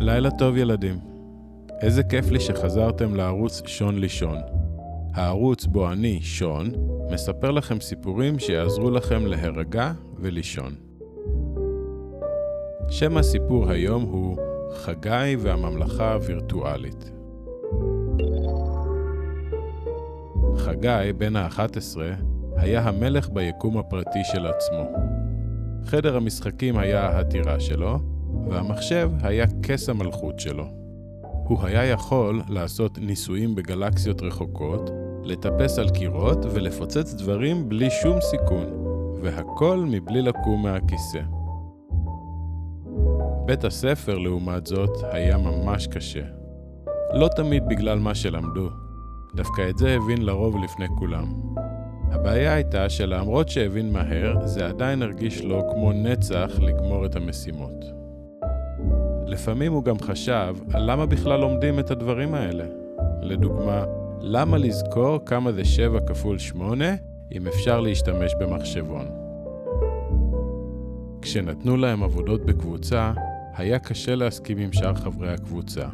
לילה טוב ילדים. איזה כיף לי שחזרתם לערוץ שון לישון. הערוץ בו אני, שון, מספר לכם סיפורים שיעזרו לכם להירגע ולישון. שם הסיפור היום הוא חגי והממלכה הווירטואלית. חגי, בן ה-11, היה המלך ביקום הפרטי של עצמו. חדר המשחקים היה הטירה שלו, והמחשב היה כס המלכות שלו. הוא היה יכול לעשות ניסויים בגלקסיות רחוקות, לטפס על קירות ולפוצץ דברים בלי שום סיכון, והכל מבלי לקום מהכיסא. בית הספר, לעומת זאת, היה ממש קשה. לא תמיד בגלל מה שלמדו, דווקא את זה הבין לרוב לפני כולם. הבעיה הייתה שלמרות שהבין מהר, זה עדיין הרגיש לו כמו נצח לגמור את המשימות. לפעמים הוא גם חשב על למה בכלל לומדים את הדברים האלה. לדוגמה, למה לזכור כמה זה 7 כפול 8 אם אפשר להשתמש במחשבון. כשנתנו להם עבודות בקבוצה, היה קשה להסכים עם שאר חברי הקבוצה.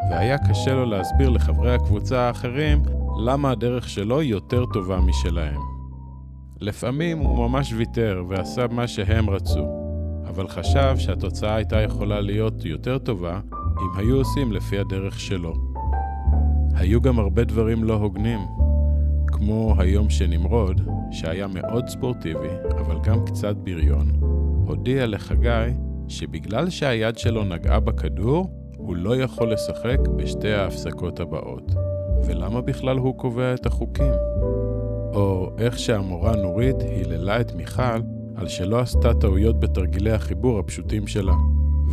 והיה קשה לו להסביר לחברי הקבוצה האחרים למה הדרך שלו יותר טובה משלהם. לפעמים הוא ממש ויתר ועשה מה שהם רצו, אבל חשב שהתוצאה הייתה יכולה להיות יותר טובה אם היו עושים לפי הדרך שלו. היו גם הרבה דברים לא הוגנים, כמו היום שנמרוד, שהיה מאוד ספורטיבי, אבל גם קצת בריון, הודיע לחגי שבגלל שהיד שלו נגעה בכדור, הוא לא יכול לשחק בשתי ההפסקות הבאות. ולמה בכלל הוא קובע את החוקים? או איך שהמורה נורית היללה את מיכל על שלא עשתה טעויות בתרגילי החיבור הפשוטים שלה,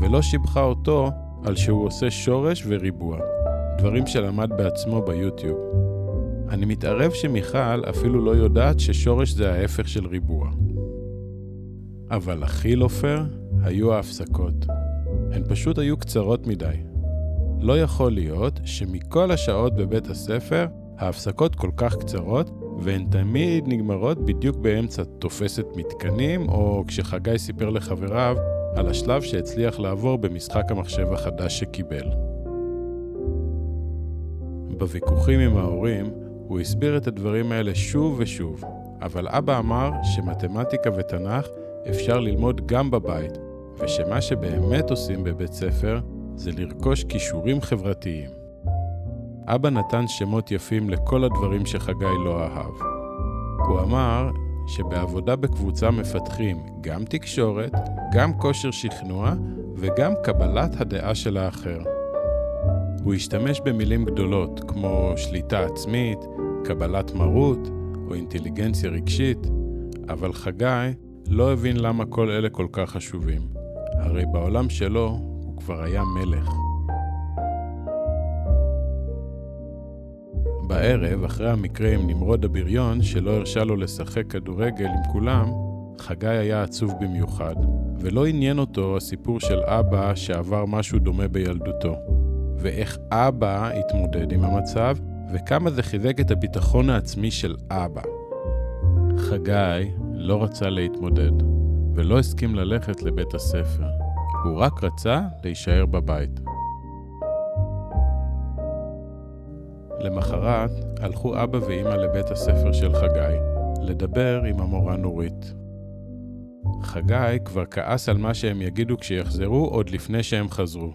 ולא שיבחה אותו על שהוא עושה שורש וריבוע, דברים שלמד בעצמו ביוטיוב. אני מתערב שמיכל אפילו לא יודעת ששורש זה ההפך של ריבוע. אבל הכי לא פייר היו ההפסקות. הן פשוט היו קצרות מדי. לא יכול להיות שמכל השעות בבית הספר ההפסקות כל כך קצרות, והן תמיד נגמרות בדיוק באמצע תופסת מתקנים, או כשחגי סיפר לחבריו על השלב שהצליח לעבור במשחק המחשב החדש שקיבל. בוויכוחים עם ההורים הוא הסביר את הדברים האלה שוב ושוב, אבל אבא אמר שמתמטיקה ותנ"ך אפשר ללמוד גם בבית, ושמה שבאמת עושים בבית ספר זה לרכוש כישורים חברתיים. אבא נתן שמות יפים לכל הדברים שחגי לא אהב. הוא אמר שבעבודה בקבוצה מפתחים גם תקשורת, גם כושר שכנוע וגם קבלת הדעה של האחר. הוא השתמש במילים גדולות כמו שליטה עצמית, קבלת מרות או אינטליגנציה רגשית, אבל חגי לא הבין למה כל אלה כל כך חשובים. הרי בעולם שלו הוא כבר היה מלך. בערב, אחרי המקרה עם נמרוד הבריון שלא הרשה לו לשחק כדורגל עם כולם, חגי היה עצוב במיוחד, ולא עניין אותו הסיפור של אבא שעבר משהו דומה בילדותו, ואיך אבא התמודד עם המצב, וכמה זה חיזק את הביטחון העצמי של אבא. חגי לא רצה להתמודד, ולא הסכים ללכת לבית הספר. הוא רק רצה להישאר בבית. למחרת הלכו אבא ואמא לבית הספר של חגי, לדבר עם המורה נורית. חגי כבר כעס על מה שהם יגידו כשיחזרו עוד לפני שהם חזרו.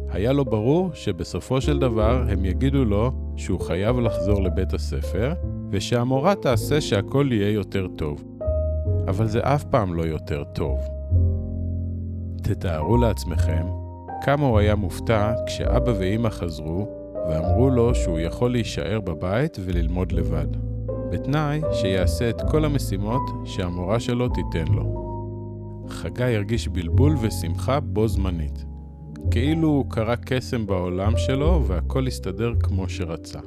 היה לו ברור שבסופו של דבר הם יגידו לו שהוא חייב לחזור לבית הספר, ושהמורה תעשה שהכל יהיה יותר טוב. אבל זה אף פעם לא יותר טוב. תתארו לעצמכם כמה הוא היה מופתע כשאבא ואמא חזרו ואמרו לו שהוא יכול להישאר בבית וללמוד לבד, בתנאי שיעשה את כל המשימות שהמורה שלו תיתן לו. חגי הרגיש בלבול ושמחה בו זמנית, כאילו הוא קרא קסם בעולם שלו והכל הסתדר כמו שרצה.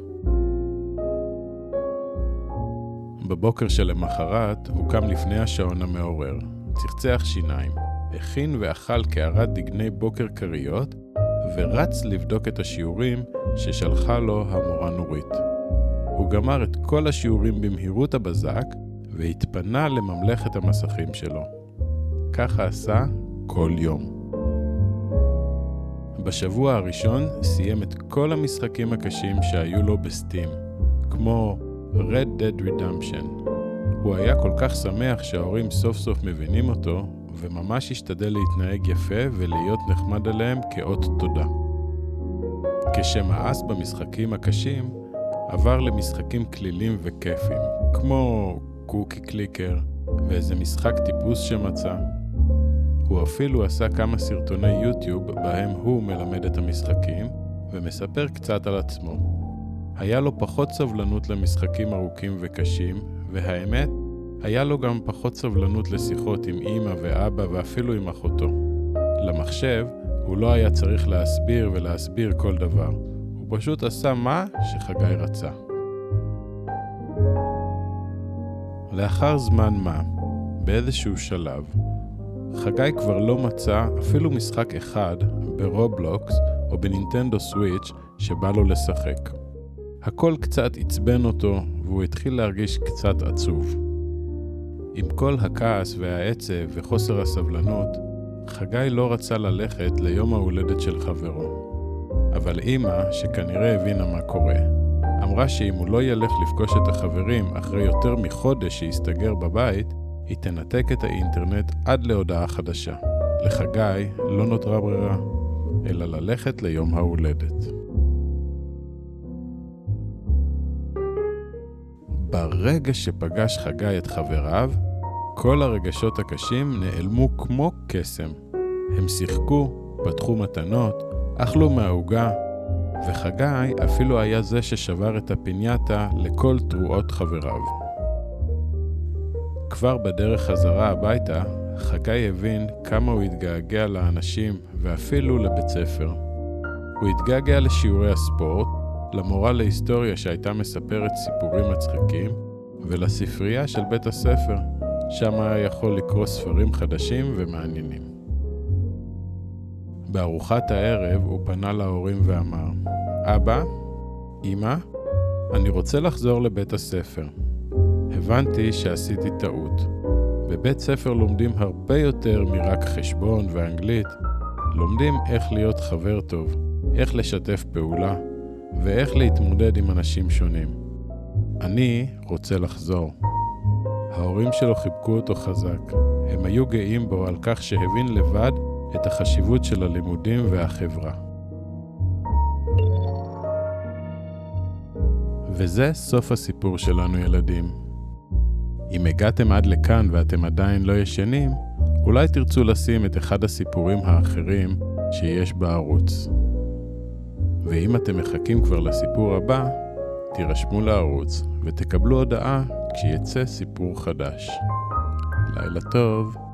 בבוקר שלמחרת הוא קם לפני השעון המעורר, צחצח שיניים, הכין ואכל קערת דגני בוקר קריות, ורץ לבדוק את השיעורים ששלחה לו המורה נורית. הוא גמר את כל השיעורים במהירות הבזק, והתפנה לממלך את המסכים שלו. ככה עשה כל יום. בשבוע הראשון סיים את כל המשחקים הקשים שהיו לו בסטים, כמו Red Dead Redemption. הוא היה כל כך שמח שההורים סוף סוף מבינים אותו, וממש השתדל להתנהג יפה ולהיות נחמד עליהם כאות תודה. כשמאס במשחקים הקשים, עבר למשחקים כלילים וכיפים, כמו קוקי קליקר ואיזה משחק טיפוס שמצא. הוא אפילו עשה כמה סרטוני יוטיוב בהם הוא מלמד את המשחקים ומספר קצת על עצמו. היה לו פחות סבלנות למשחקים ארוכים וקשים, והאמת, היה לו גם פחות סבלנות לשיחות עם אמא ואבא ואפילו עם אחותו. למחשב הוא לא היה צריך להסביר כל דבר. הוא פשוט עשה מה שחגי רצה. לאחר זמן מה, באיזשהו שלב, חגי כבר לא מצא אפילו משחק אחד ברובלוקס או בנינטנדו סוויץ' שבא לו לשחק. הכל קצת עצבן אותו והוא התחיל להרגיש קצת עצוב. עם כל הכעס והעצב וחוסר הסבלנות, חגי לא רצה ללכת ליום ההולדת של חברו. אבל אמא, שכנראה הבינה מה קורה, אמרה שאם הוא לא ילך לפגוש את החברים אחרי יותר מחודש שיסתגר בבית, היא תנתק את האינטרנט עד להודעה חדשה. לחגי לא נותרה ברירה, אלא ללכת ליום ההולדת. ברגע שפגש חגי את חבריו, כל הרגשות הקשים נעלמו כמו קסם. הם שיחקו, פתחו מתנות, אכלו מהעוגה, וחגי אפילו היה זה ששבר את הפינייתה לכל תרועות חבריו. כבר בדרך חזרה הביתה, חגי הבין כמה הוא התגעגע לאנשים ואפילו לבית ספר. הוא התגעגע לשיעורי הספורט, למורה להיסטוריה שהייתה מספרת סיפורים מצחיקים, ולספרייה של בית הספר, שם היה יכול לקרוא ספרים חדשים ומעניינים. בארוחת הערב הוא פנה להורים ואמר, אבא, אמא, אני רוצה לחזור לבית הספר. הבנתי שעשיתי טעות. בבית ספר לומדים הרבה יותר מרק חשבון ואנגלית. לומדים איך להיות חבר טוב, איך לשתף פעולה, ואיך להתמודד עם אנשים שונים. אני רוצה לחזור. ההורים שלו חיבקו אותו חזק. הם היו גאים בו על כך שהבין לבד את החשיבות של הלימודים והחברה. וזה סוף הסיפור שלנו, ילדים. אם הגעתם עד לכאן ואתם עדיין לא ישנים, אולי תרצו לשים את אחד הסיפורים האחרים שיש בערוץ. ואם אתם מחכים כבר לסיפור הבא, תירשמו לערוץ ותקבלו הודעה כשיצא סיפור חדש. לילה טוב.